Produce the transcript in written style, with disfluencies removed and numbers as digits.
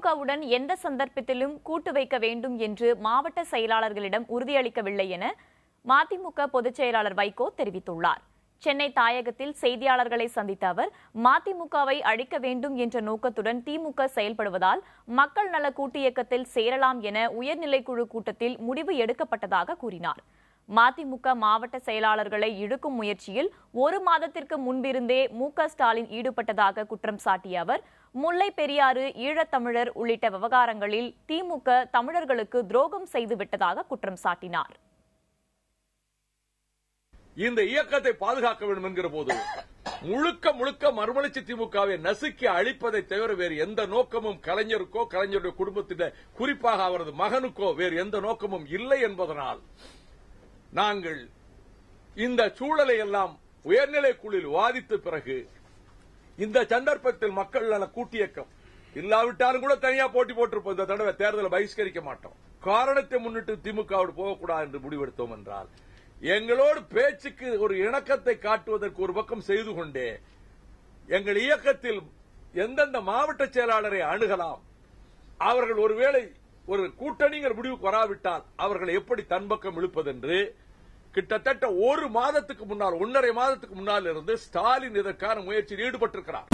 திமுகவுடன் எந்த சந்தர்ப்பத்திலும் கூட்டு வைக்க வேண்டும் என்று மாவட்ட செயலாளர்களிடம் உறுதியளிக்கவில்லை என மதிமுக பொதுச் செயலாளர் வைகோ தெரிவித்துள்ளார். சென்னை தாயகத்தில் செய்தியாளர்களை சந்தித்த அவர், மதிமுகவை அழிக்க வேண்டும் என்ற நோக்கத்துடன் திமுக செயல்படுவதால் மக்கள் நல கூட்டு இயக்கத்தில் சேரலாம் என உயர்நிலைக்குழு கூட்டத்தில் முடிவு எடுக்கப்பட்டதாக கூறினார். மதிமுக மாவட்ட செயலாளர்களை இழுக்கும் முயற்சியில் 1 மாதத்திற்கு முன்பிருந்தே மு.க.ஸ்டாலின் ஈடுபட்டதாக குற்றம் சாட்டிய அவர், முல்லை பெரியாறு, ஈழத்தமிழர் உள்ளிட்ட விவகாரங்களில் திமுக தமிழர்களுக்கு துரோகம் செய்துவிட்டதாக குற்றம் சாட்டினார். இந்த இயக்கத்தை பாதுகாக்க வேண்டும் என்கிற போது முழுக்க முழுக்க மறுமலர்ச்சி திமுகவை நசுக்கி அழிப்பதை தவிர வேறு எந்த நோக்கமும் கலைஞருக்கோ கலைஞருடைய குடும்பத்தினர் குறிப்பாக அவரது மகனுக்கோ வேறு எந்த நோக்கமும் இல்லை என்பதனால் நாங்கள் இந்த சூழலை எல்லாம் உயர்நிலை குழுவில் விவாதித்த பிறகு இந்த சந்தர்ப்பத்தில் மக்கள் நல கூட்டியக்கம் இல்லாவிட்டாலும் கூட தனியா போட்டி போட்டிருப்போம். இந்த தடவை தேர்தலை பகிஷ்கரிக்க மாட்டோம். காரணத்தை முன்னிட்டு திமுகவோடு போகக்கூடாது என்று முடிவெடுத்தோம் என்றால் எங்களோடு பேச்சுக்கு ஒரு இணக்கத்தை காட்டுவதற்கு ஒரு பக்கம் செய்து கொண்டே எங்கள் இயக்கத்தில் எந்தெந்த மாவட்ட செயலாளரை அணுகலாம், அவர்கள் ஒருவேளை ஒரு கூட்டணிங்கிற முடிவுக்கு வராவிட்டால் அவர்களை எப்படி தன்பக்கம் இழுப்பதென்று கிட்டத்தட்ட 1 மாதத்துக்கு முன்னால் 1.5 மாதத்துக்கு முன்னால் இருந்து ஸ்டாலின் இதற்கான முயற்சியில் ஈடுபட்டிருக்கிறார்.